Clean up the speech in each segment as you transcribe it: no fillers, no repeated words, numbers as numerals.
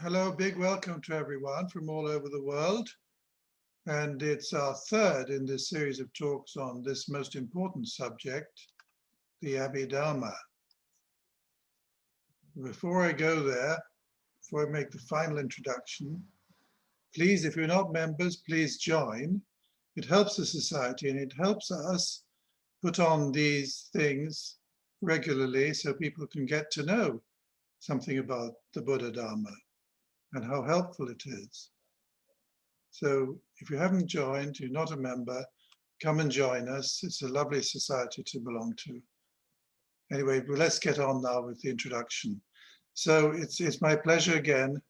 Hello, big welcome to everyone from all over the world. And it's our third in this series of talks on this most important subject, the Abhidharma. Before I go there, before I make the final introduction, please, if you're not members, please join. It helps the society and it helps us put on these things regularly so people can get to know something about the Buddha Dharma and how helpful it is. So if you haven't joined, you're not a member, come and join us. It's a lovely society to belong to. Anyway, but let's get on now with the introduction. So it's my pleasure again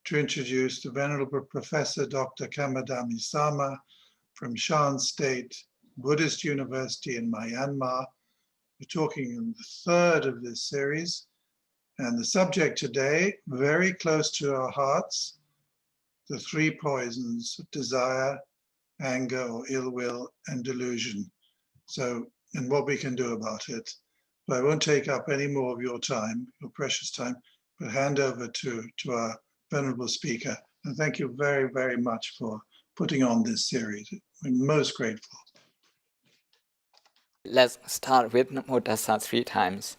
to introduce the Venerable Professor Dr. Kamadami Sama from Shan State Buddhist University in Myanmar. We're talking in the third of this series. And the subject today, very close to our hearts, the three poisons of desire, anger or ill will, and delusion. So, and what we can do about it. But I won't take up any more of your time, your precious time, but hand over to our venerable speaker. And thank you very, very much for putting on this series. I'm most grateful. Let's start with Namo Tassa 3 times.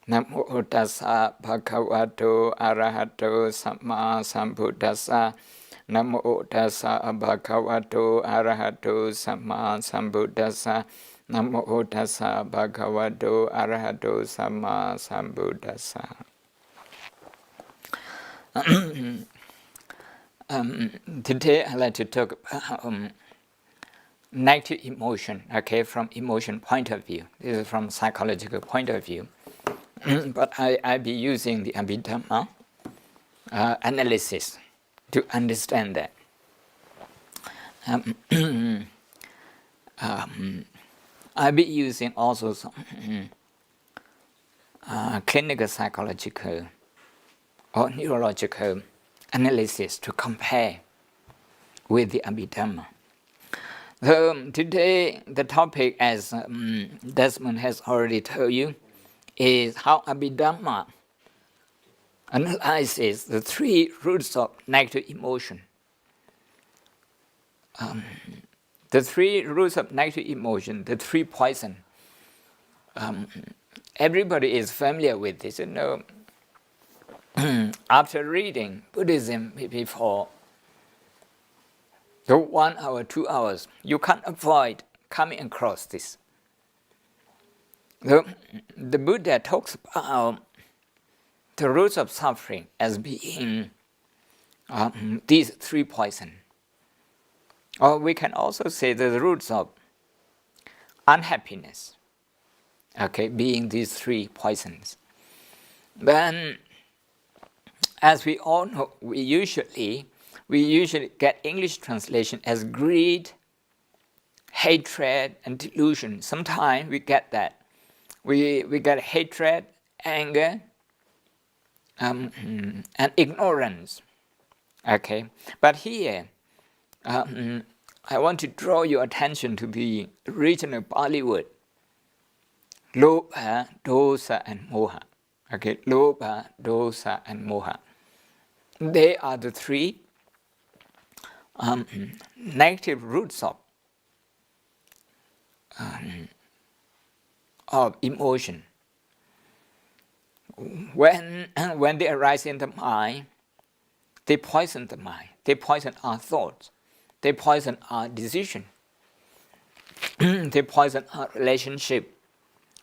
Namo Tassa Bhagavato Arahato Samma Sambuddhassa. Namo Tassa Bhagavato Arahato Samma Sambuddhassa. Namo Tassa Bhagavato Arahato Samma Sambuddhassa. Today I'd like to talk about negative emotion, okay, from emotion point of view. This is from psychological point of view. But I'll be using the Abhidharma analysis to understand that. I'll be using also some clinical psychological or neurological analysis to compare with the Abhidharma. So today the topic, as Desmond has already told you, is how Abhidharma analyzes the 3 roots of negative emotion. The 3 roots of negative emotion, the 3 poison. Everybody is familiar with this. You know, after reading Buddhism before, so 1 hour, 2 hours, you can't avoid coming across this. The Buddha talks about the roots of suffering as being these 3 poisons. Or we can also say the roots of unhappiness, okay, being these 3 poisons. Then, as we all know, we usually get English translation as greed, hatred, and delusion. Sometimes we get that. We get hatred, anger, and ignorance. Okay, but here I want to draw your attention to the original Pali word, Lobha, Dosa, and Moha. Okay, Lobha, Dosa, and Moha. They are the 3 negative roots of emotion. When they arise in the mind, they poison the mind. They poison our thoughts. They poison our decision. They poison our relationship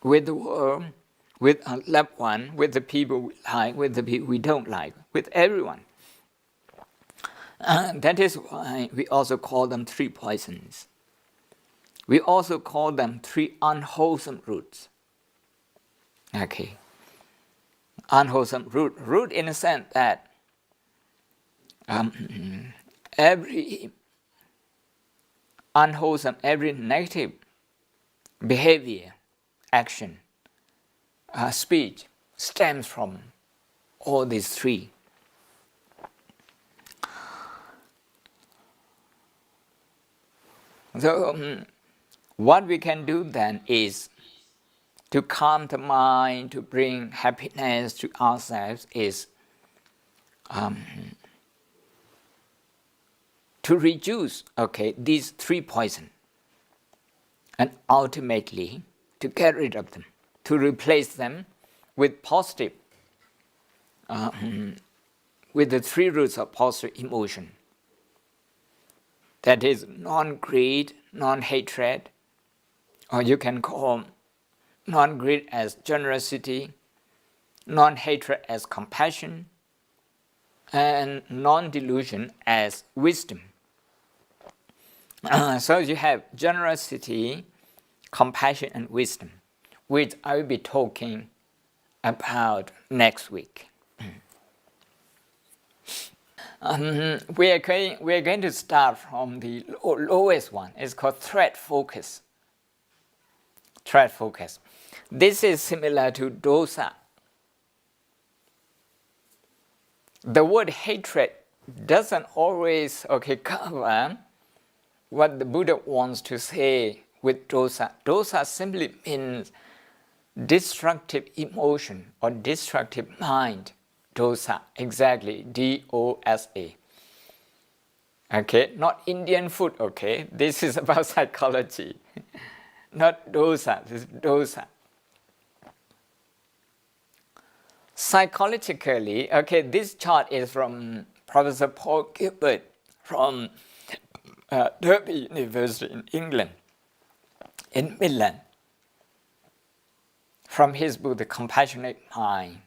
with the world, with our loved one, with the people we like, with the people we don't like, with everyone. That is why we also call them 3 poisons. We also call them 3 unwholesome roots. Okay. Unwholesome root in the sense that every unwholesome, every negative behavior, action, speech stems from all these 3. So what we can do then is to calm the mind, to bring happiness to ourselves, is to reduce, these three poisons, and ultimately to get rid of them, to replace them with positive, with the three roots of positive emotion. That is non-greed, non-hatred, or you can call non-greed as generosity, non-hatred as compassion, and non-delusion as wisdom. So you have generosity, compassion, and wisdom, which I will be talking about next week. We are going to start from the lowest one. It's called threat focus. Threat focus. This is similar to dosa. The word hatred doesn't always cover what the Buddha wants to say with dosa. Dosa simply means destructive emotion or destructive mind. Dosa, exactly, D-O-S-A. Not Indian food, This is about psychology. Not dosa, this is dosa. Psychologically, this chart is from Professor Paul Gilbert from Derby University in England, in Midland, from his book, The Compassionate Mind.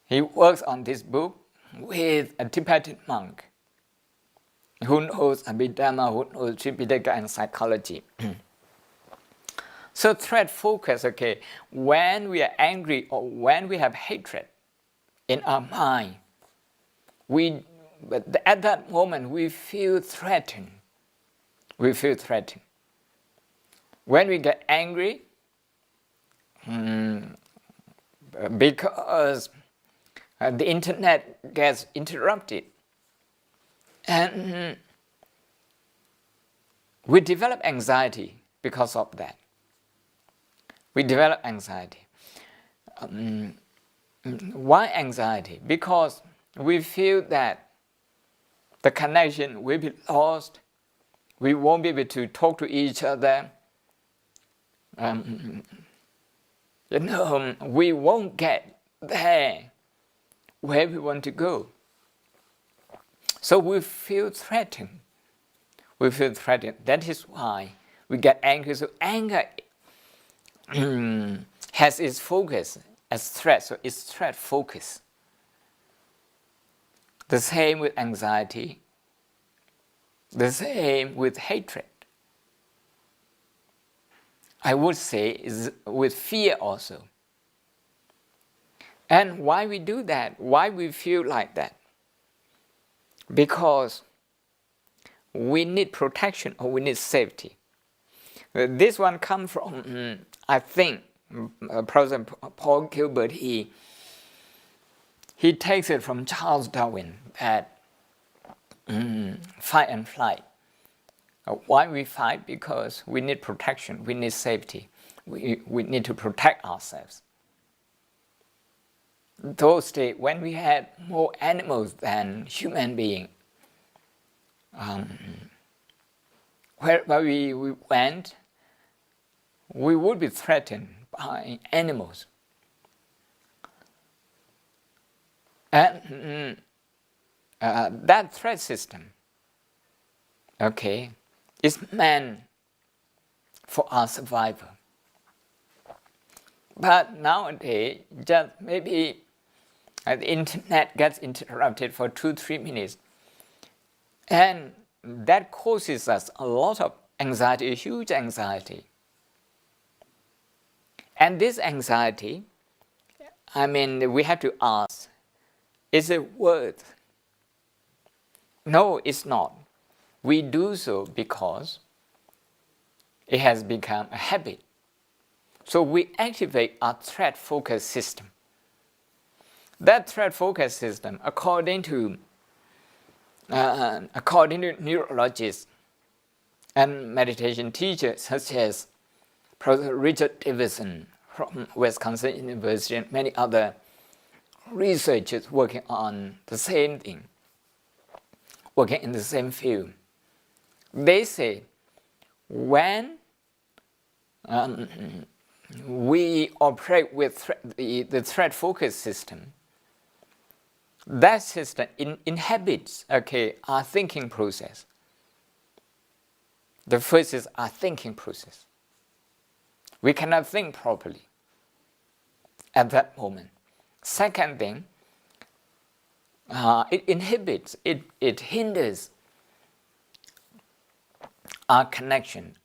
He works on this book with a Tibetan monk who knows Abhidhamma, who knows Tripitaka and psychology. So threat focus, when we are angry or when we have hatred in our mind, at that moment we feel threatened. We feel threatened. When we get angry, because the internet gets interrupted, and we develop anxiety because of that. We develop anxiety. Why anxiety? Because we feel that the connection will be lost. We won't be able to talk to each other. We won't get there where we want to go. So we feel threatened. We feel threatened. That is why we get angry. So anger has its focus as threat. So it's threat focus. The same with anxiety. The same with hatred. I would say is with fear also. And why we do that? Why we feel like that? Because we need protection or we need safety. This one comes from, I think, Professor Paul Gilbert, he takes it from Charles Darwin, that fight and flight. Why we fight? Because we need protection, we need safety. We need to protect ourselves. Those days when we had more animals than human beings, wherever we went, we would be threatened by animals. And that threat system, is meant for our survival. But nowadays, just maybe the internet gets interrupted for 2-3 minutes, and that causes us a lot of anxiety, huge anxiety. And this anxiety, we have to ask, is it worth? No, it's not. We do so because it has become a habit. So we activate our threat focus system. That threat focus system, according to neurologists and meditation teachers such as Professor Richard Davidson from Wisconsin University and many other researchers working on the same thing, working in the same field. They say when we operate with the threat focus system, that system inhabits our thinking process. The first is our thinking process. We cannot think properly at that moment. Second thing, it inhibits, it hinders our connection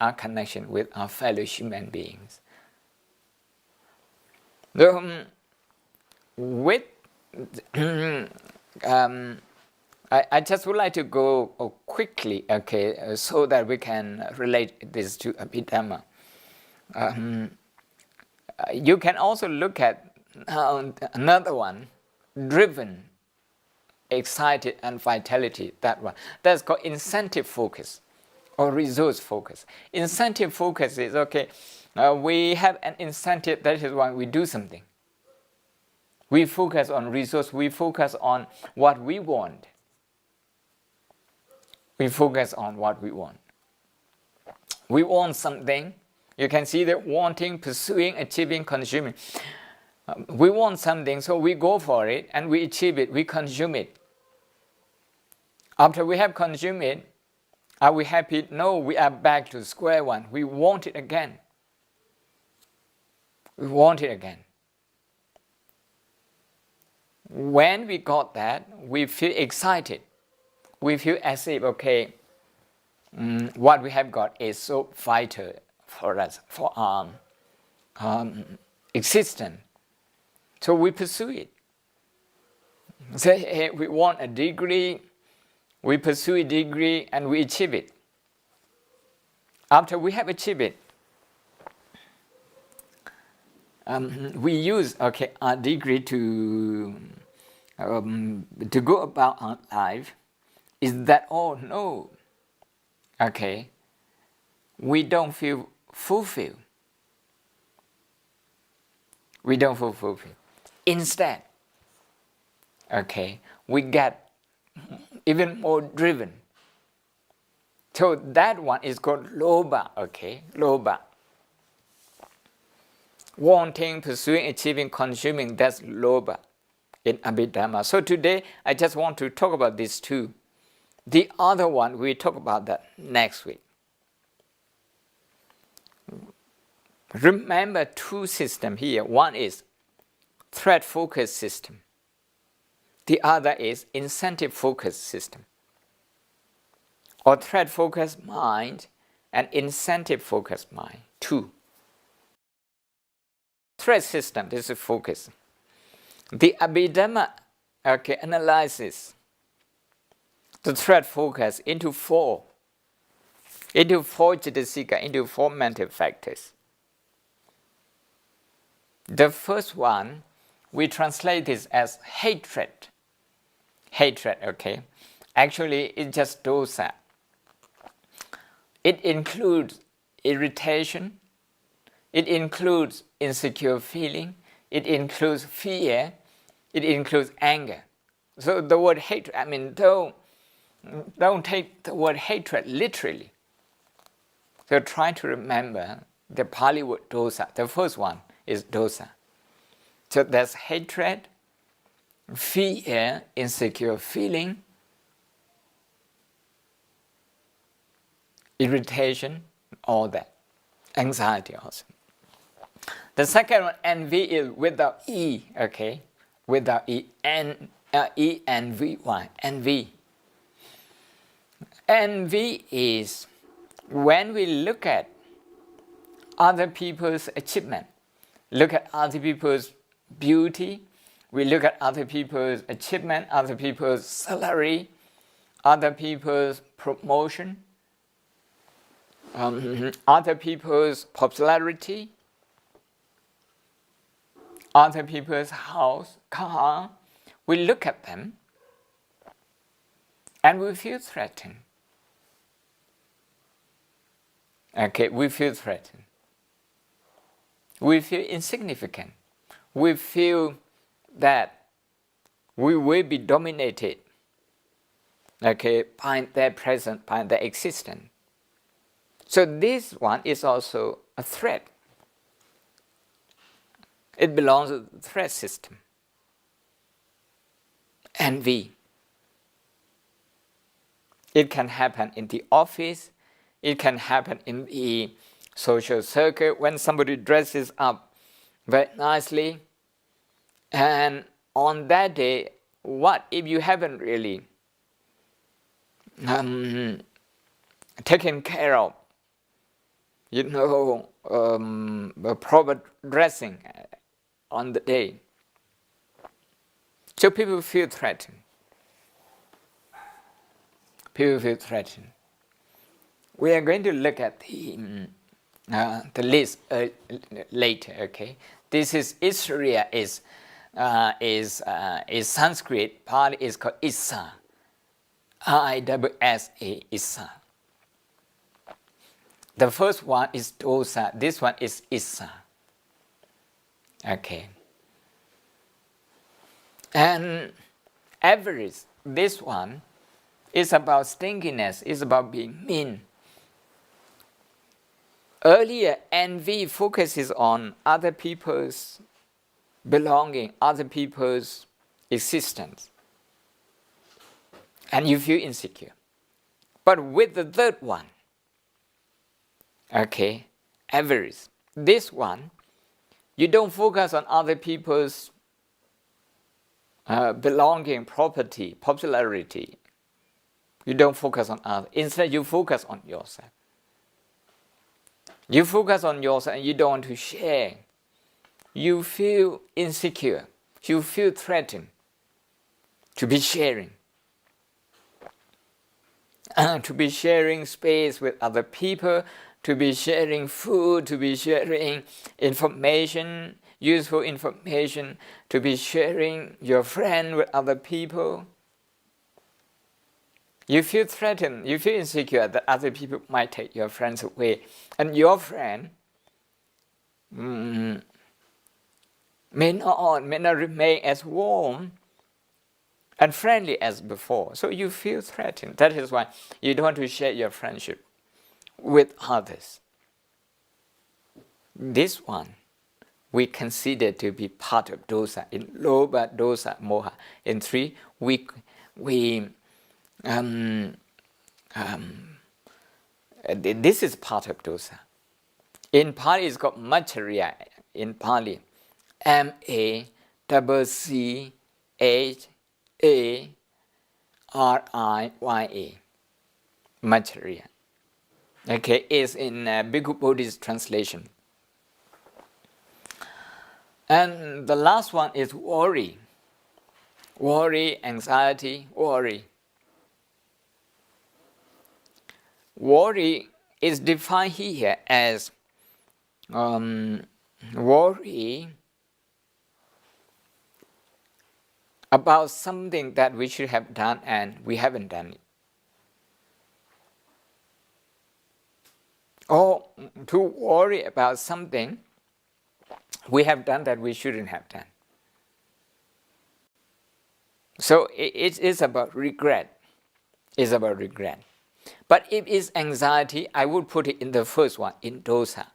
with our fellow human beings. With I just would like to go quickly, so that we can relate this to Abhidhamma. You can also look at another one, driven, excited, and vitality. That one. That's called incentive focus or resource focus. Incentive focus is we have an incentive, that is why we do something. We focus on resource, we focus on what we want. We focus on what we want. We want something. You can see that wanting, pursuing, achieving, consuming. We want something, so we go for it and we achieve it, we consume it. After we have consumed it, are we happy? No, we are back to square one. We want it again. We want it again. When we got that, we feel excited. We feel as if, what we have got is so vital for us, for our existence. So we pursue it. Say, hey, we want a degree, we pursue a degree, and we achieve it. After we have achieved it, we use our degree to go about our life. Is that all? No. We don't feel fulfilled. We don't feel fulfilled. Instead, we get even more driven. So that one is called lobha. Lobha. Wanting, pursuing, achieving, consuming, that's lobha in Abhidhamma. So today, I just want to talk about these two. The other one, we talk about that next week. Remember two systems here. One is threat focus system. The other is incentive focus system. Or threat focused mind and incentive focused mind. Two. Threat system, this is focus. The Abhidhamma analyzes the threat focus into four cetasika, into four mental factors. The first one, we translate this as hatred. Hatred, Actually, it's just dosa. It includes irritation, it includes insecure feeling, it includes fear, it includes anger. So the word hatred, don't take the word hatred literally. So try to remember the Pali word dosa. The first one is dosa. So there's hatred, fear, insecure feeling, irritation, all that. Anxiety also. The second one, envy, is without E, Without E, E-N-V-Y, envy. Envy is when we look at other people's achievement, look at other people's beauty, we look at other people's achievement, other people's salary, other people's promotion, other people's popularity, other people's house, car. We look at them and we feel threatened. We feel threatened. We feel insignificant. We feel that we will be dominated, okay, by their presence, by their existence. So this one is also a threat. It belongs to the threat system. Envy. It can happen in the office. It can happen in the social circle when somebody dresses up very nicely. And on that day, what if you haven't really taken care of, proper dressing on the day? So people feel threatened. People feel threatened. We are going to look at the list later. Okay, this is Israel is Sanskrit. Pali is called Issa. I-S-S-A, Issa. The first one is Dosa. This one is Issa. Okay. And avarice. This one is about stinginess. Is about being mean. Earlier, envy focuses on other people's belonging, other people's existence. And you feel insecure. But with the third one, okay, avarice. This one, you don't focus on other people's belonging, property, popularity. You don't focus on others. Instead, you focus on yourself. You focus on yourself and you don't want to share. You feel insecure. You feel threatened to be sharing. To be sharing space with other people, to be sharing food, to be sharing information, useful information, to be sharing your friend with other people. You feel threatened, you feel insecure that other people might take your friends away. And your friend may not remain as warm and friendly as before. So you feel threatened. That is why you don't want to share your friendship with others. This one we consider to be part of dosa. In lobha, dosa, moha. In 3, this is part of dosa. In Pali, it's called Macchariya. In Pali, M-A-C-H-A-R-I-Y-A. Macchariya. Okay, is in Bhikkhu Bodhi's translation. And the last one is worry. Worry, anxiety, worry. Worry is defined here as worry about something that we should have done and we haven't done it. Or to worry about something we have done that we shouldn't have done. So it is about regret. It's about regret. But if it's anxiety, I would put it in the first one, in dosa.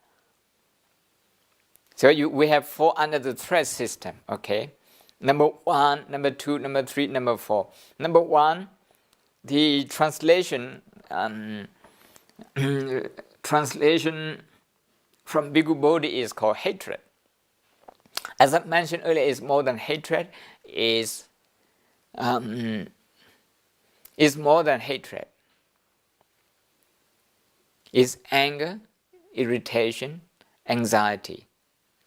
So we have 4 under the threat system, okay? Number 1, number 2, number 3, number 4. Number 1, the translation translation from Bhikkhu Bodhi is called hatred. As I mentioned earlier, it's more than hatred, is more than hatred. It's anger, irritation, anxiety.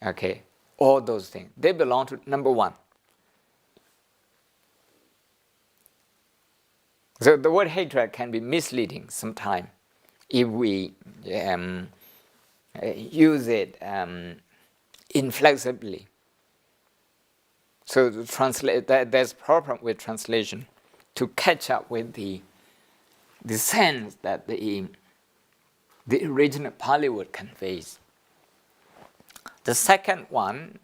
Okay, all those things. They belong to number 1. So the word hatred can be misleading sometimes if we use it inflexibly. So to translate there's a problem with translation to catch up with the sense that the original Pali word conveys. The second one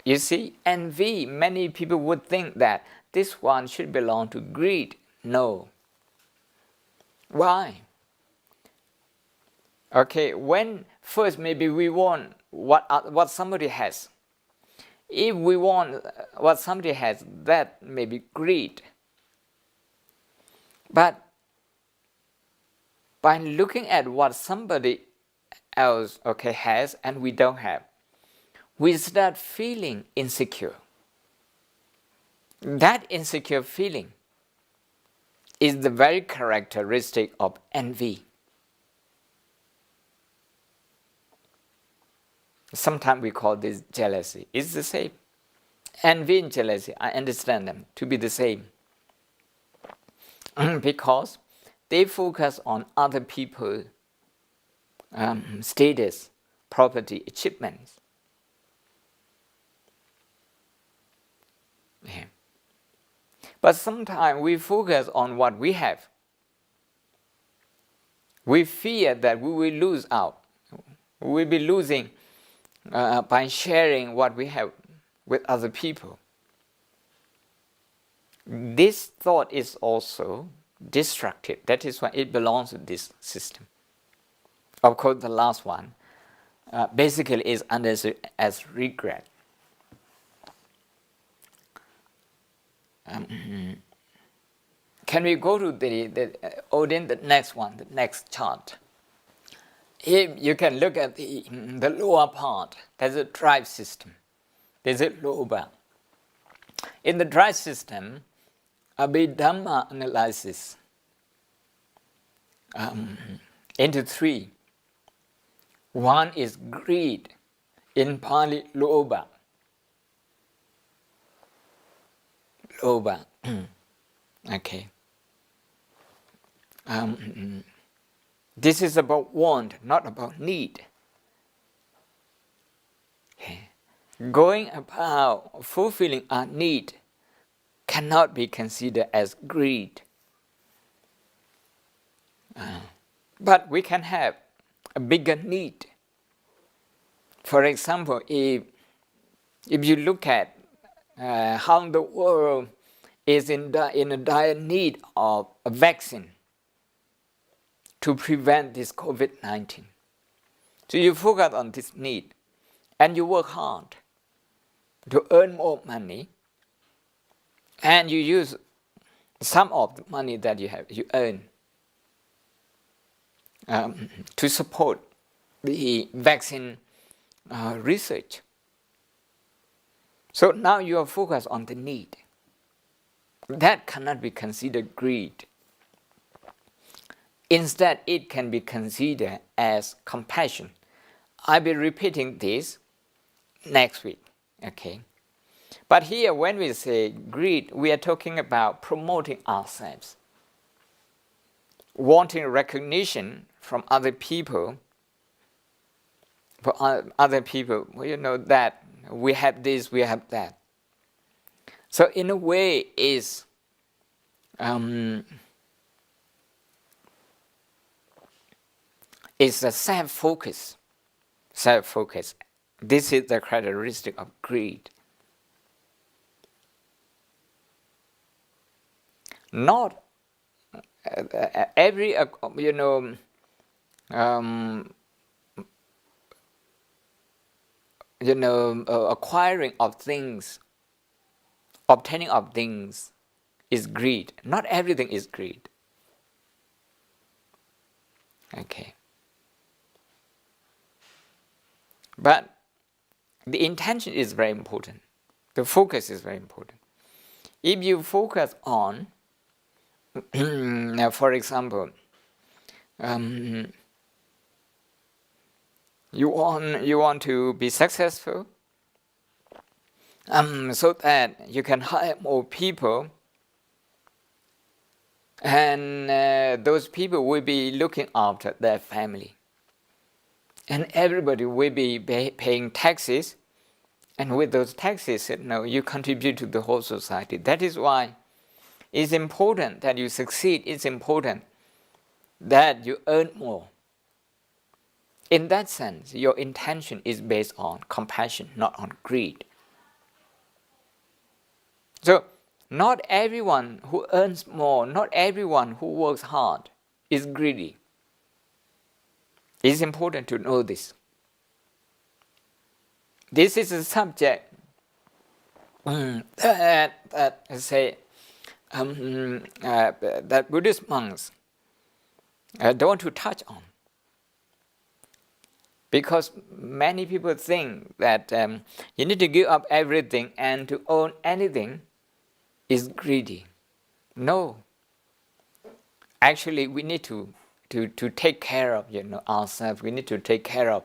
You see, envy, many people would think that this one should belong to greed. No. Why? Okay, when first maybe we want what somebody has. If we want what somebody has, that may be greed. But by looking at what somebody else has and we don't have, we start feeling insecure. That insecure feeling is the very characteristic of envy. Sometimes we call this jealousy. It's the same. Envy and jealousy, I understand them to be the same. Because they focus on other people's status, property, achievements. Yeah. But sometimes we focus on what we have. We fear that we will lose out. We will be losing by sharing what we have with other people. This thought is also destructive. That is why it belongs to this system. Of course, the last one basically is understood as regret. Can we go to the next one, the next chart? Here you can look at the lower part. There's a drive system. There's a lobha. In the drive system, Abhidhamma analysis into three. One is greed, in Pali lobha. Lobha. Okay. This is about want, not about need. Okay. Going about fulfilling our need cannot be considered as greed. But we can have a bigger need. For example, if you look at how the world is in a dire need of a vaccine to prevent this COVID-19. So you focus on this need and you work hard to earn more money, and you use some of the money that you earn to support the vaccine research. So now you are focused on the need. That cannot be considered greed. Instead, it can be considered as compassion. I'll be repeating this next week. Okay. But here, when we say greed, we are talking about promoting ourselves, wanting recognition from other people. For other people, that we have this, we have that. So in a way, it's a self-focus. Self-focus. This is the characteristic of greed. Not every, acquiring of things, obtaining of things is greed. Not everything is greed. Okay. But the intention is very important. The focus is very important. If you focus on, for example, you want to be successful, so that you can hire more people, and those people will be looking after their family. And everybody will be paying taxes, and with those taxes, you contribute to the whole society. That is why it's important that you succeed. It's important that you earn more. In that sense, your intention is based on compassion, not on greed. So not everyone who earns more, not everyone who works hard is greedy. It's important to know this. This is a subject that Buddhist monks don't want to touch on. Because many people think that you need to give up everything and to own anything is greedy. No. Actually, we need to take care of ourselves. We need to take care of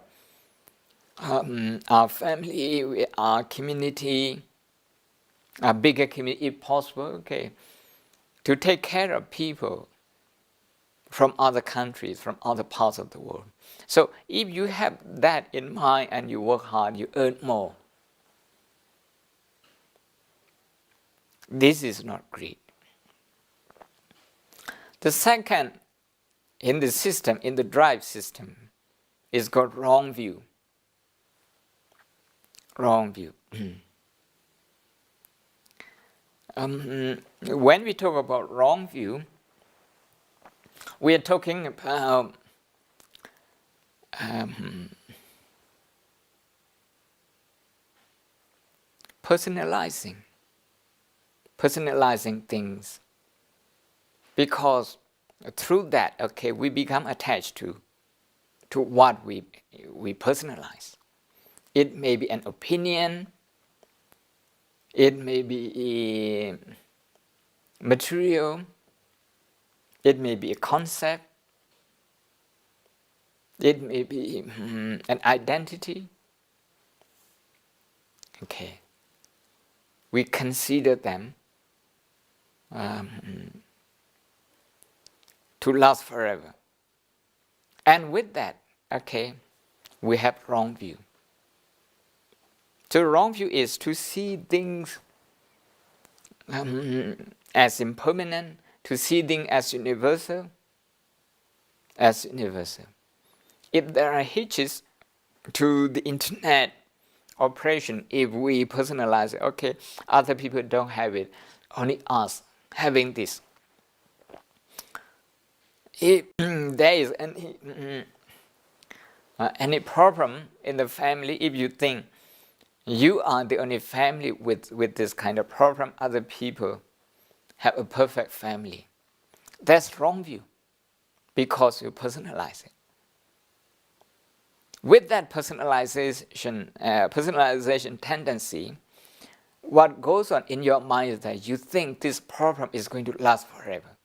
our family, our community, our bigger community if possible. Okay, to take care of people from other countries, from other parts of the world. So if you have that in mind and you work hard, you earn more. This is not greed. The second in the system, in the drive system, is called wrong view. Wrong view. When we talk about wrong view, we are talking about personalizing things, because through that, okay, we become attached to what we personalize. It may be an opinion, it may be material, it may be a concept, it may be an identity. Okay, we consider them to last forever. And with that, okay, we have wrong view. So wrong view is to see things as impermanent, to see things as universal. If there are hitches to the internet operation, if we personalize it, okay, other people don't have it, only us having this. If there is any problem in the family, if you think you are the only family with this kind of problem, other people have a perfect family, that's wrong view, because you personalize it. With that personalization tendency, what goes on in your mind is that you think this problem is going to last forever.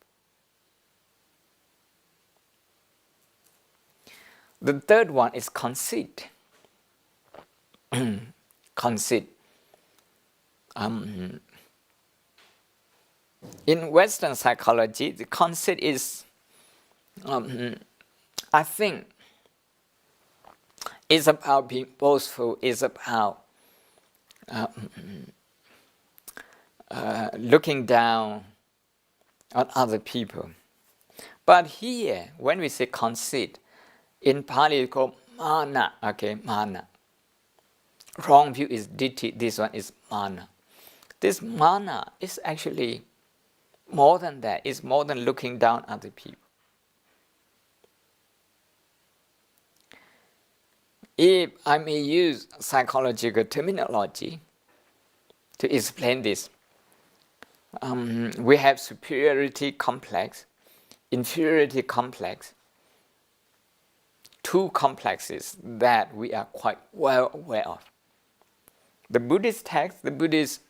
The third one is conceit. Conceit. In Western psychology, the conceit is, I think, is about being boastful, is about looking down on other people. But here, when we say conceit, in Pali it's called mana. Okay, mana. Wrong view is ditti, this one is mana. This mana is actually more than that. It's more than looking down on other people. If I may use psychological terminology to explain this, we have superiority complex, inferiority complex, two complexes that we are quite well aware of. The Buddhist text, the Buddhist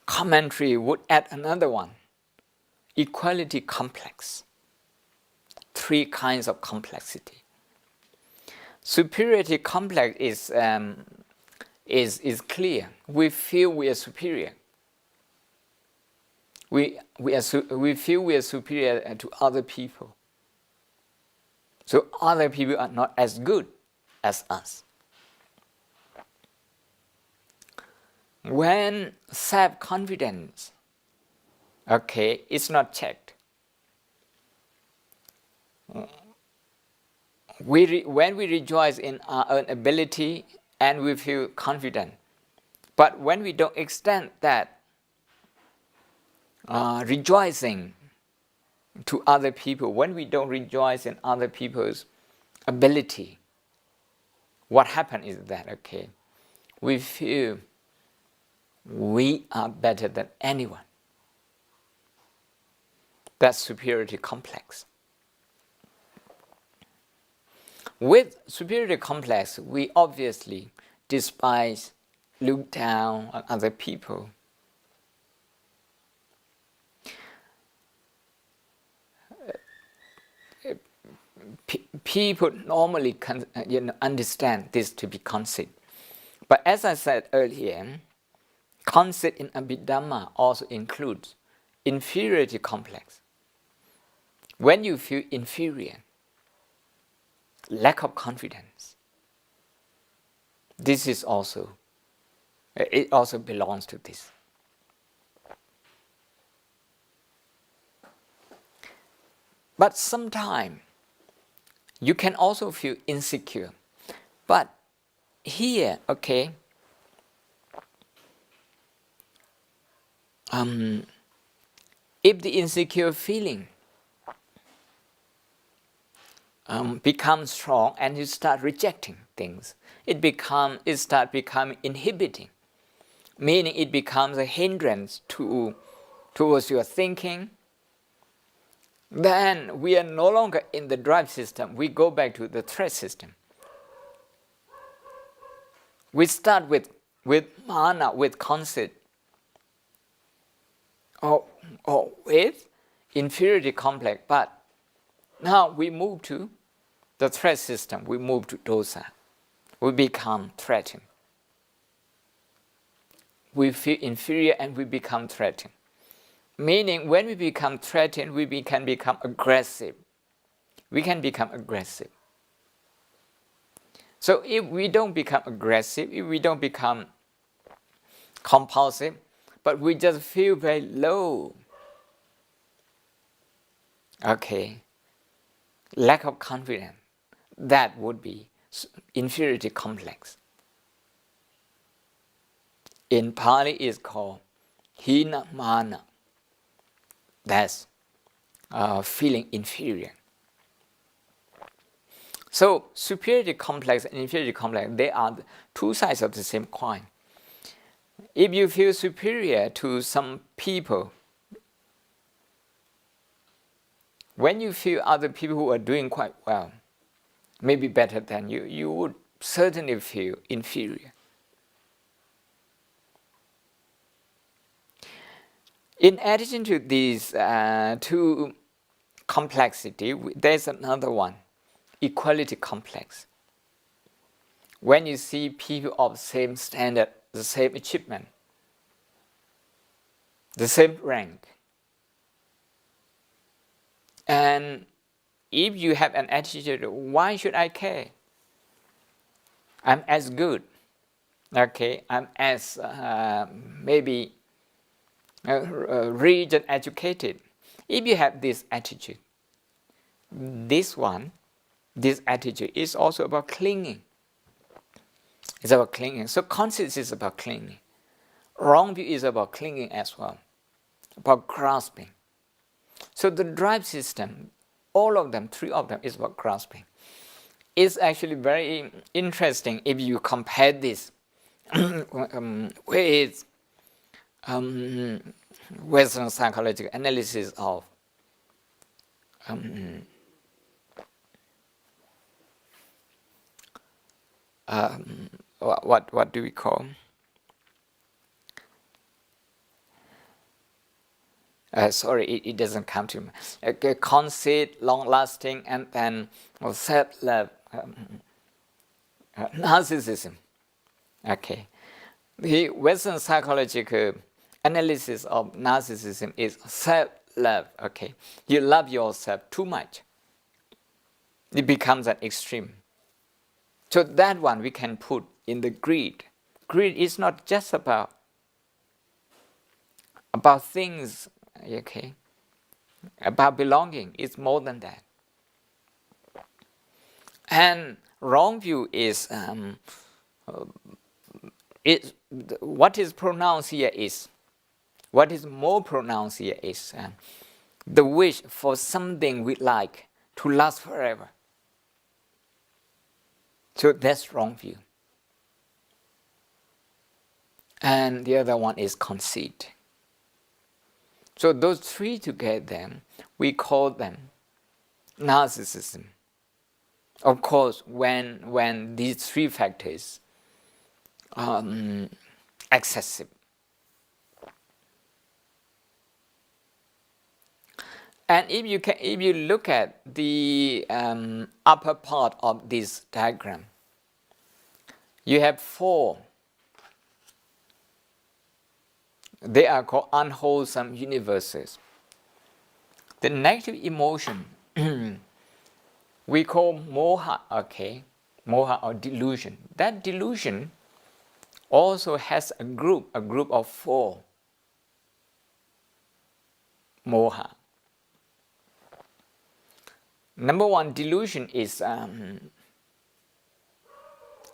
commentary would add another one, equality complex. Three kinds of complexity. Superiority complex is clear. We feel we are superior. We feel we are superior to other people. So other people are not as good as us. When self-confidence, okay, is not checked, when we rejoice in our own ability and we feel confident, But when we don't extend that rejoicing to other people, when we don't rejoice in other people's ability, what happens is that, okay, we feel we are better than anyone. That's superiority complex. With superiority complex, we obviously despise, look down on other people. People normally understand this to be conceit. But as I said earlier, conceit in Abhidhamma also includes inferiority complex. When you feel inferior, lack of confidence, this is also, it also belongs to this. But sometimes you can also feel insecure. But here, okay, if the insecure feeling becomes strong and you start rejecting things, it starts becoming inhibiting, meaning it becomes a hindrance towards your thinking. Then we are no longer in the drive system, we go back to the thread system. We start with mana, with conceit, or with inferiority complex, but now we move to the thread system, we move to dosa. We become threatened. We feel inferior and we become threatened. Meaning when we become threatened, we can become aggressive. We can become aggressive. So if we don't become aggressive, if we don't become compulsive, but we just feel very low, okay, lack of confidence, that would be inferiority complex. In Pali is called hina mana. That's feeling inferior. So superiority complex and inferiority complex, they are two sides of the same coin. If you feel superior to some people, when you feel other people who are doing quite well, maybe better than you, you would certainly feel inferior. In addition to these two complexity, there's another one, equality complex. When you see people of same standard, the same achievement, the same rank, and if you have an attitude, why should I care? I'm as good, okay, I'm as maybe rich and educated. If you have this attitude, this attitude is also about clinging. It's about clinging. So conceit is about clinging. Wrong view is about clinging as well, about grasping. So the drive system, all of them, three of them, is about grasping. It's actually very interesting if you compare this with Western psychological analysis of what do we call? Sorry, it doesn't come to me. Conceit, long-lasting, and then self-love, narcissism. Okay, the Western psychological analysis of narcissism is self-love. Okay, you love yourself too much. It becomes an extreme. So that one we can put in the greed. Greed is not just about things, okay, about belonging. It's more than that. And wrong view is what is pronounced here is, what is more pronounced here is the wish for something we like to last forever. So that's wrong view. And the other one is conceit. So those three together, we call them narcissism. Of course, when these three factors excessive. And if you look at the upper part of this diagram, you have four. They are called unwholesome universes. The negative emotion we call moha, okay, moha or delusion. That delusion also has a group of four. Moha. Number one, delusion is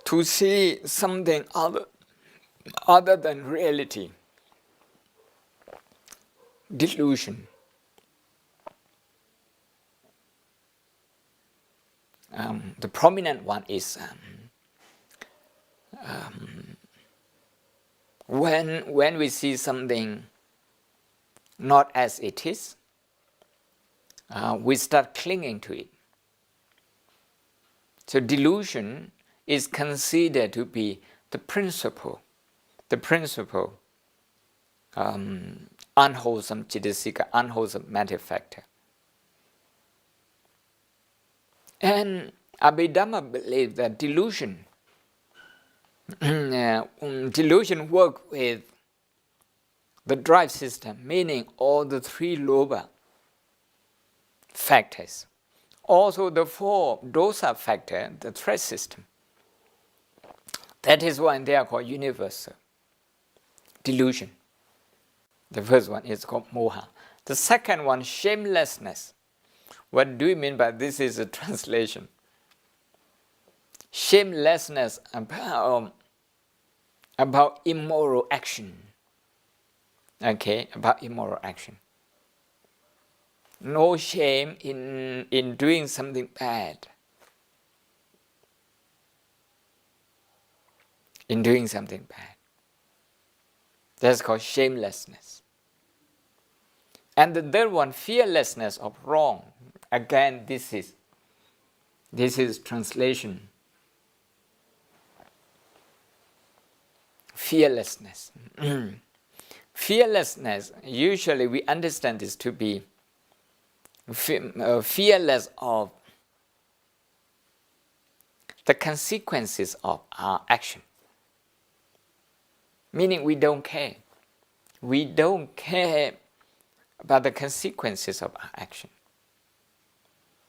to see something other than reality. Delusion. The prominent one is when we see something not as it is, we start clinging to it. So delusion is considered to be the principal unwholesome citasika, unwholesome matter factor. And Abhidhamma believes that delusion work with the drive system, meaning all the three loba factors. Also the four dosa factor, the thread system. That is why they are called universal. Delusion. The first one is called moha. The second one, shamelessness. What do you mean by this? Is a translation. Shamelessness about immoral action. Okay, about immoral action. No shame in doing something bad. In doing something bad. That's called shamelessness. And the third one, fearlessness of wrong. Again, this is translation. Fearlessness. Fearlessness, usually we understand this to be fearless of the consequences of our action. Meaning we don't care. We don't care about the consequences of our action.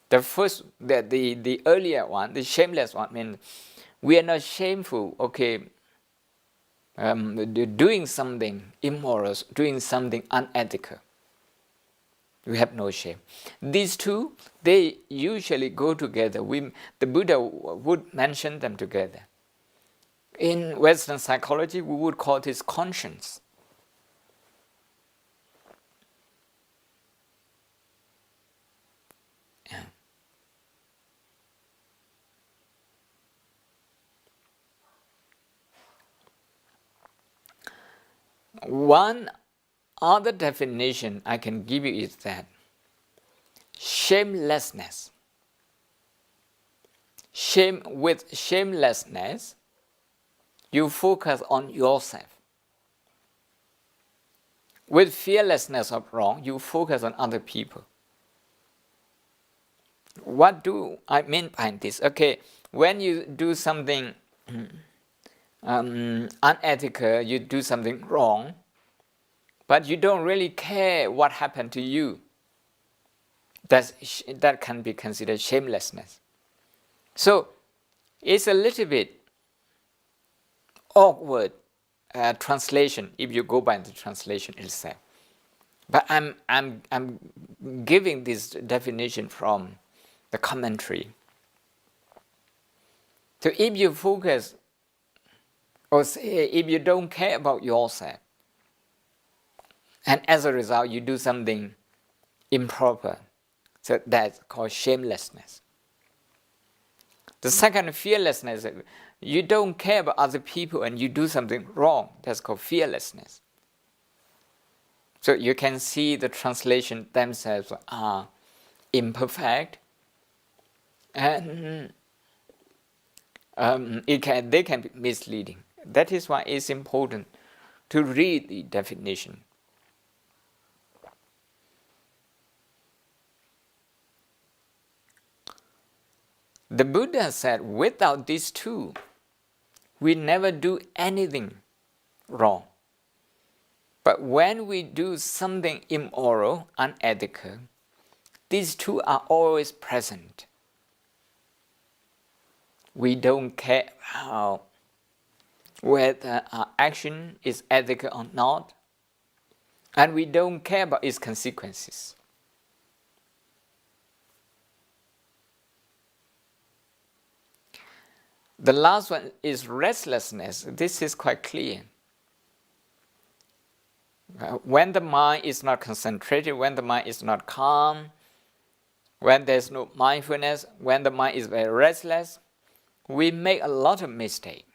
The first, the earlier one, the shameless one, means we are not shameful, okay, doing something immoral, doing something unethical. We have no shame. These two, they usually go together. The Buddha would mention them together. In Western psychology, we would call this conscience. Yeah. One other definition I can give you is that shamelessness. With shamelessness, you focus on yourself. With fearlessness of wrong, you focus on other people. What do I mean by this? Okay, when you do something unethical, you do something wrong, but you don't really care what happened to you. That can be considered shamelessness. So it's a little bit awkward translation if you go by the translation itself. But I'm giving this definition from the commentary. So if you focus Or say if you don't care about yourself, and as a result you do something improper, so that's called shamelessness. The second, fearlessness, you don't care about other people and you do something wrong, that's called fearlessness. So you can see the translation themselves are imperfect, and they can be misleading. That is why it's important to read the definition. The Buddha said, without these two, we never do anything wrong. But when we do something immoral, unethical, these two are always present. We don't care how whether our action is ethical or not, and we don't care about its consequences. The last one is restlessness. This is quite clear. When the mind is not concentrated, when the mind is not calm, when there's no mindfulness, when the mind is very restless, we make a lot of mistakes.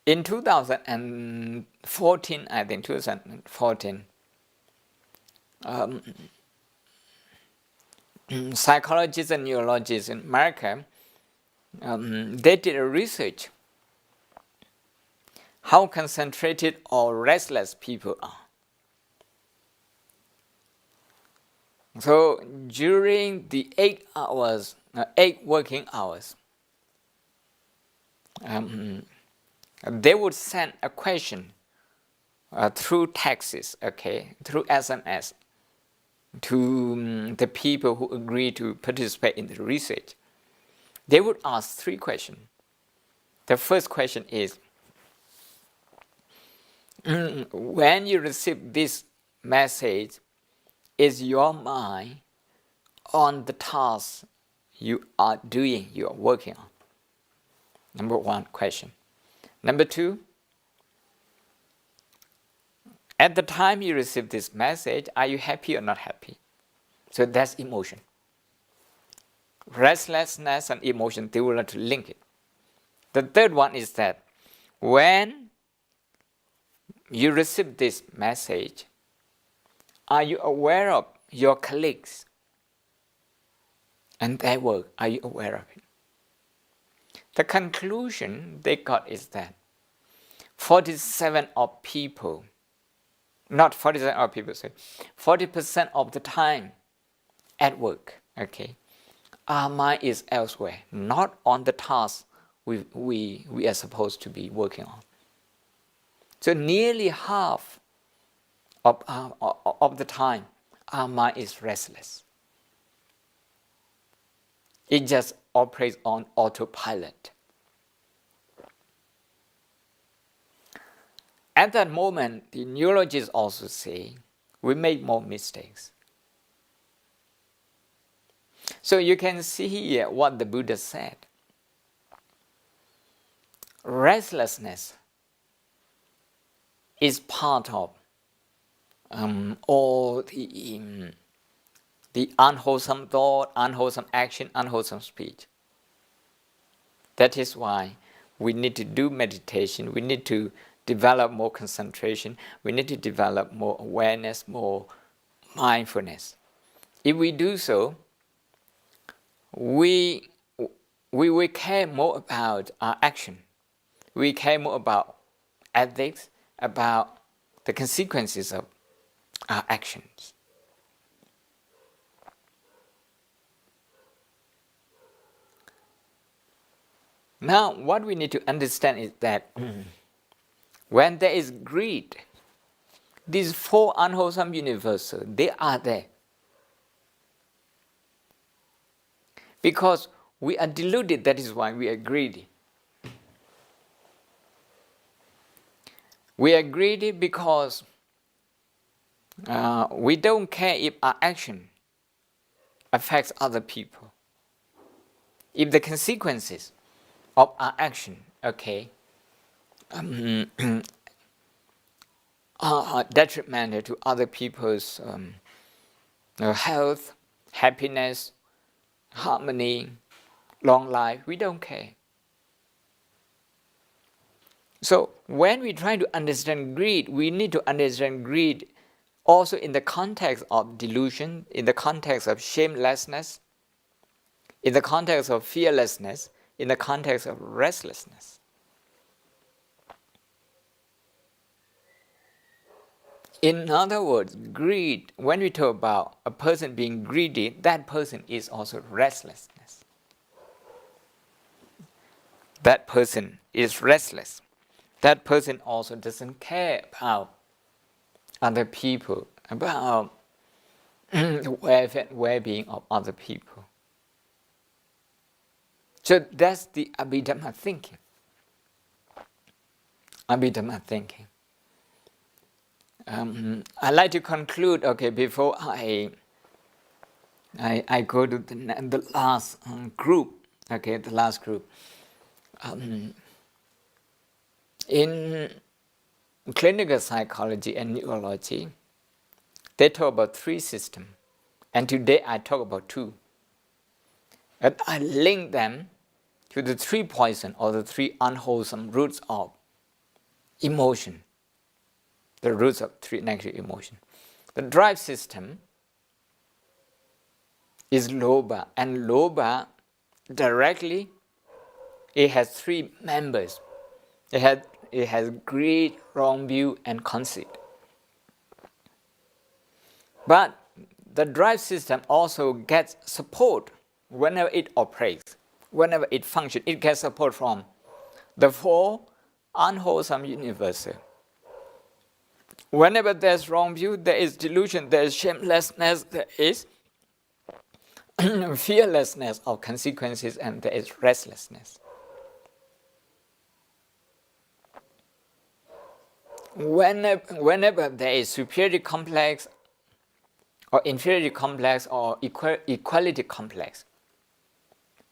In 2014, I think 2014, psychologists and neurologists in America, they did a research how concentrated or restless people are. So during the 8 working hours, they would send a question through texts, through SMS, to the people who agree to participate in the research. They would ask 3 questions. The first question is, when you receive this message, is your mind on the task you are doing, you are working on? Number 1 question. Number 2, at the time you receive this message, are you happy or not happy? So that's emotion. Restlessness and emotion, they will have to link it. The third one is that when you receive this message, are you aware of your colleagues and their work? Are you aware of it? The conclusion they got is that 40% of the time at work, our mind is elsewhere, not on the task we are supposed to be working on. So nearly half of the time, our mind is restless. It just operates on autopilot. At that moment, the neurologists also say we make more mistakes. So you can see here what the Buddha said. Restlessness is part of all the unwholesome thought, unwholesome action, unwholesome speech. That is why we need to do meditation. We need to develop more concentration. We need to develop more awareness, more mindfulness. If we do so, we will care more about our action. We care more about ethics, about the consequences of our actions. Now, what we need to understand is that when there is greed, these 4 unwholesome universals, they are there. Because we are deluded, that is why we are greedy. We are greedy because we don't care if our action affects other people. if the consequences of our action, are detrimental to other people's health, happiness, harmony, long life, we don't care. So when we try to understand greed, we need to understand greed also in the context of delusion, in the context of shamelessness, in the context of fearlessness, in the context of restlessness. In other words, greed, when we talk about a person being greedy, that person is also restlessness. That person is restless. That person also doesn't care about other people, about the well-being of other people. So that's the Abhidhamma thinking. Abhidhamma thinking. I'd like to conclude, before I go to the last group, the last group. In clinical psychology and neurology, they talk about 3 systems, and today I talk about 2. And I link them to the 3 poison or the 3 unwholesome roots of emotion, the roots of 3 negative emotions. The drive system is Lobha, and Lobha directly, it has 3 members. It has greed, wrong view, and conceit. But the drive system also gets support whenever it operates, whenever it functions. It gets support from the 4 unwholesome universal. Whenever there's wrong view, there is delusion, there is shamelessness, there is fearlessness of consequences, and there is restlessness. Whenever there is superiority complex or inferiority complex or equality complex,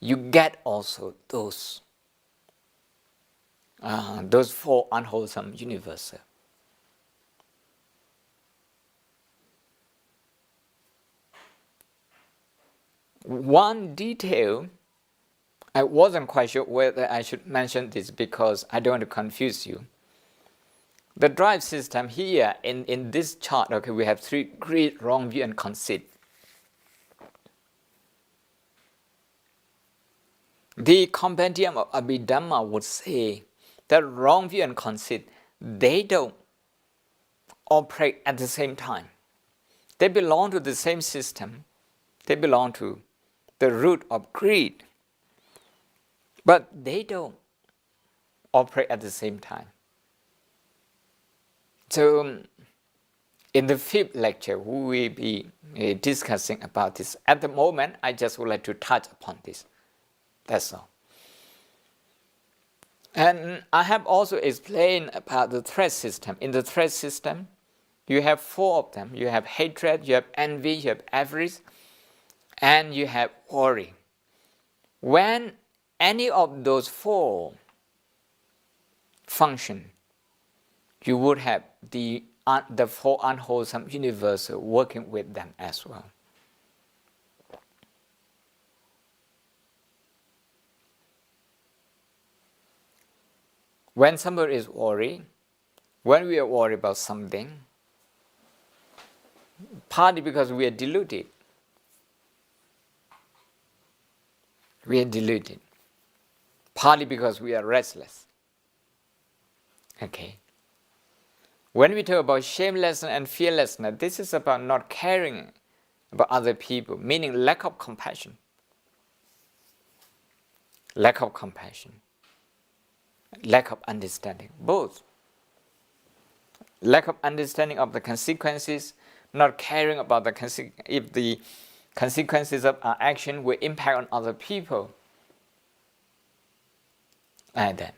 you get also those 4 unwholesome universal. One detail, I wasn't quite sure whether I should mention this because I don't want to confuse you. The drive system here in this chart, we have 3: greed, wrong view, and conceit. The compendium of Abhidhamma would say that wrong view and conceit, they don't operate at the same time. They belong to the same system. They belong to the root of greed. But they don't operate at the same time. So in the 5th lecture, we will be discussing about this. At the moment, I just would like to touch upon this. That's all. And I have also explained about the threat system. In the threat system, you have 4 of them. You have hatred, you have envy, you have avarice, and you have worry. When any of those 4 function, you would have the 4 unwholesome universal working with them as well. When somebody is worried, when we are worried about something, partly because we are deluded. We are deluded. Partly because we are restless. When we talk about shamelessness and fearlessness, this is about not caring about other people, meaning lack of compassion. Lack of compassion. Lack of understanding, both. Lack of understanding of the consequences, not caring about if the consequences of our action will impact on other people. Like that.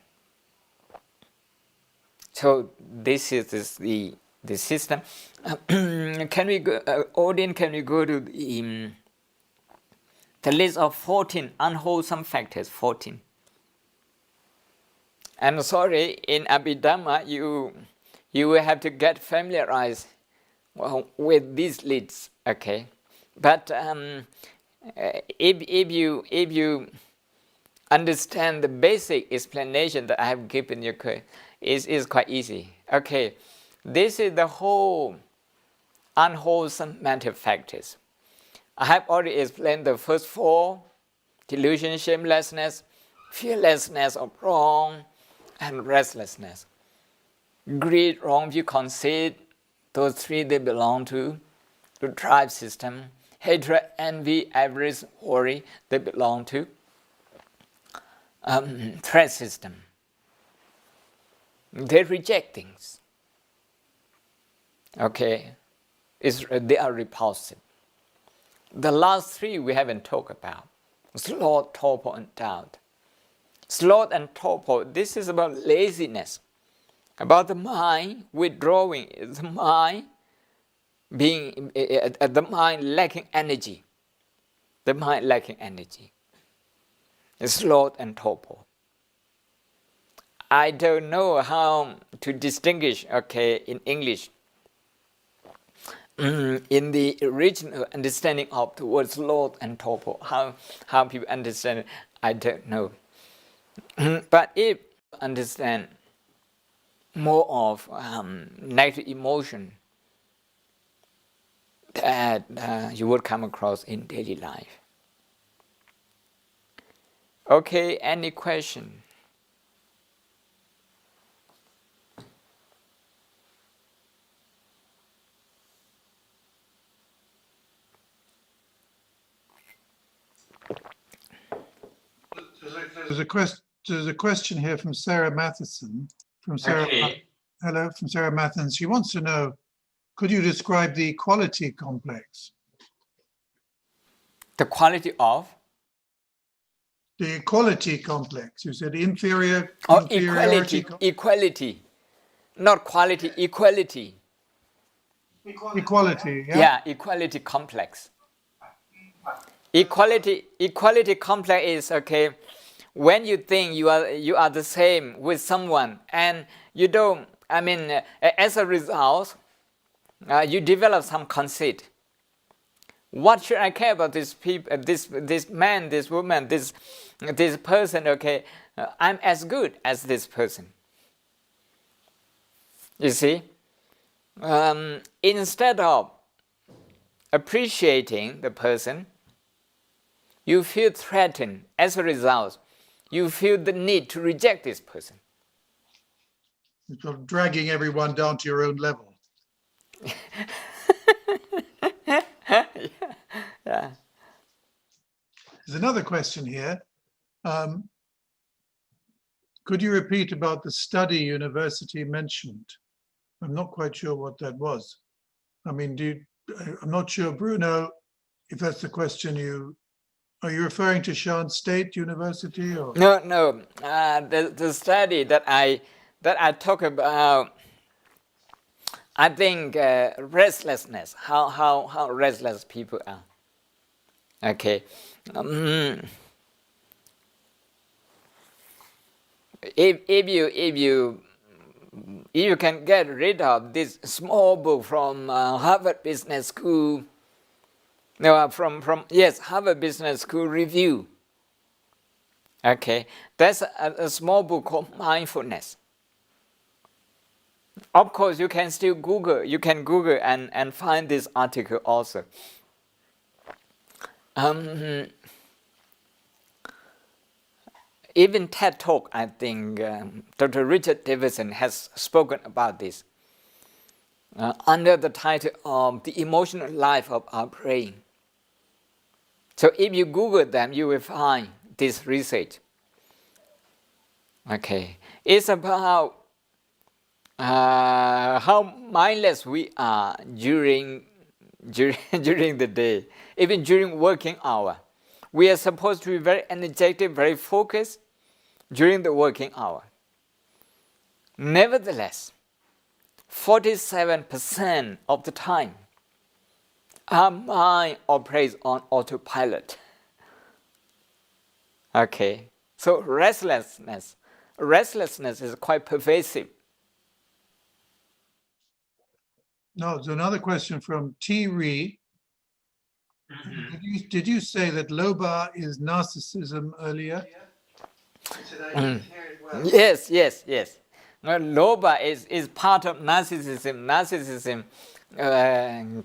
So this is the system. Can we go, audience? Can we go to The list of 14 unwholesome factors, 14. I'm sorry, in Abhidhamma, you will have to get familiarized with these lists, okay? But if you understand the basic explanation that I have given you, is quite easy. Okay, this is the whole unwholesome mental factors. I have already explained the first 4: delusion, shamelessness, fearlessness of wrong, and restlessness. Greed, wrong view, conceit, those 3 they belong to the drive system. Hatred, envy, avarice, worry, they belong to threat system. They reject things. Okay, they are repulsive. The last 3 we haven't talked about: sloth, torpor, and doubt. Sloth and torpor, this is about laziness, about the mind withdrawing, the mind lacking energy. The mind lacking energy. Sloth and torpor. I don't know how to distinguish, okay, in English. In the original understanding of the word sloth and torpor, how people understand it, I don't know. But if you understand more of negative emotion that you would come across in daily life. Okay, any question? There's a question here from Sarah Matheson. Hello, from Sarah Matheson. She wants to know, could you describe the equality complex? The quality of? The equality complex. You said inferior. Oh, equality. Not quality, equality. Equality, yeah? Yeah, equality complex. Equality complex is, okay, when you think you are the same with someone and you don't, as a result, you develop some conceit. What should I care about this people, this man, this woman, this person? Okay, I'm as good as this person. You see, instead of appreciating the person, you feel threatened. As a result, you feel the need to reject this person. You're dragging everyone down to your own level. Yeah. There's another question here. Could you repeat about the study university mentioned? I'm not quite sure what that was. I'm not sure, Bruno, if that's the question are you referring to Shan State University or? No. The study that I talk about, I think restlessness. How restless people are. Okay. If you can get rid of this small book from Harvard Business School, Harvard Business School Review. Okay, that's a small book called Mindfulness. Of course, you can still Google. You can Google and find this article also. Even TED Talk, I think Dr. Richard Davidson has spoken about this under the title of The Emotional Life of Our Brain. So if you Google them, you will find this research. Okay, it's about how mindless we are during the day, even during working hour. We are supposed to be very energetic, very focused during the working hour. Nevertheless, 47% of the time, our mind operates on autopilot. Okay. So restlessness is quite pervasive. No, there's another question from T. Ree. Did you say that Loba is narcissism earlier? Yes. Loba is part of narcissism. Narcissism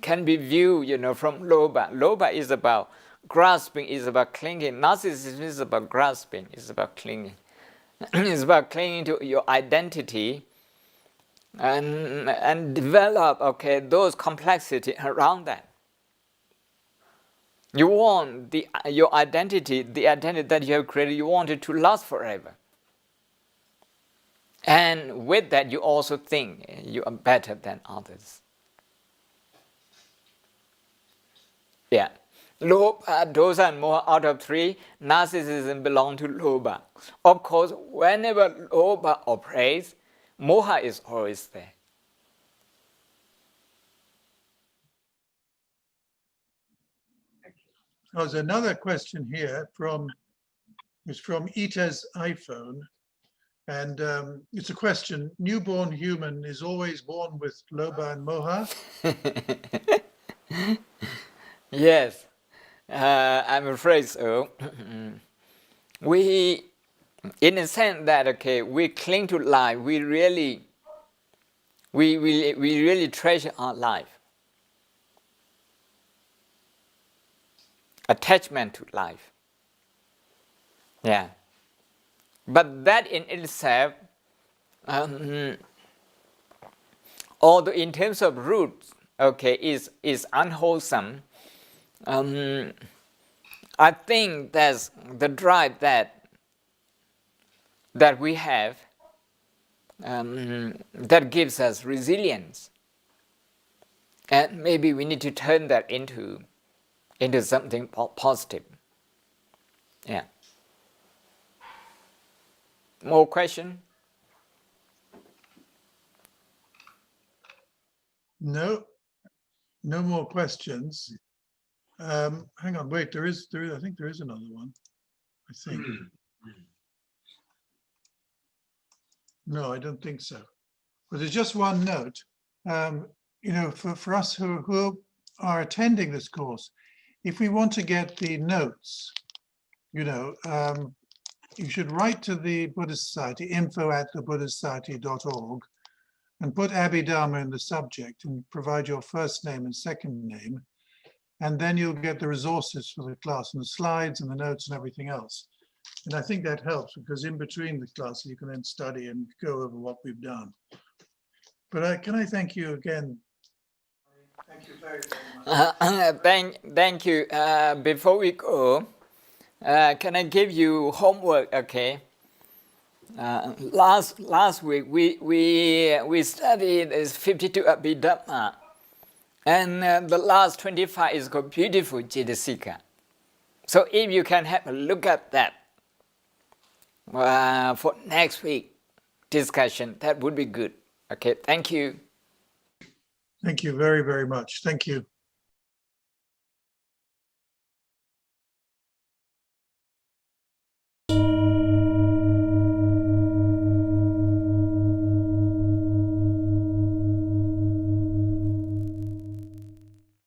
can be viewed, from Loba. Loba is about grasping, is about clinging. Narcissism is about grasping, is about clinging. It's about clinging to your identity and develop, those complexity around that. You want your identity, the identity that you have created, you want it to last forever. And with that, you also think you are better than others. Yeah. Loba, dosa, and moha out of 3, narcissism belong to Loba. Of course, whenever Loba operates, moha is always there. Oh, there's another question here from Ita's iPhone. And it's a question, newborn human is always born with Loba and Moha? Yes, I'm afraid so. We, in a sense that, we cling to life, we really treasure our life. Attachment to life. Yeah. But that in itself, although in terms of roots, is unwholesome, I think that's the drive that we have that gives us resilience. And maybe we need to turn that into something positive. Yeah. More question? No more questions. Hang on, wait, there is, I think there is another one. I think. No, I don't think so. But there's just one note. For us who are attending this course, if we want to get the notes, you should write to the Buddhist Society, info@thebuddhistsociety.org, and put Abhidharma in the subject and provide your first name and second name. And then you'll get the resources for the class and the slides and the notes and everything else. And I think that helps because in between the classes, you can then study and go over what we've done. But can I thank you again? Thank you very, very much. Thank you. Before we go, can I give you homework? Okay. Last week we studied this 52 Abhidhamma, and the last 25 is called Beautiful Cetasika. So if you can have a look at that for next week discussion, that would be good. Okay. Thank you. Thank you very, very much. Thank you.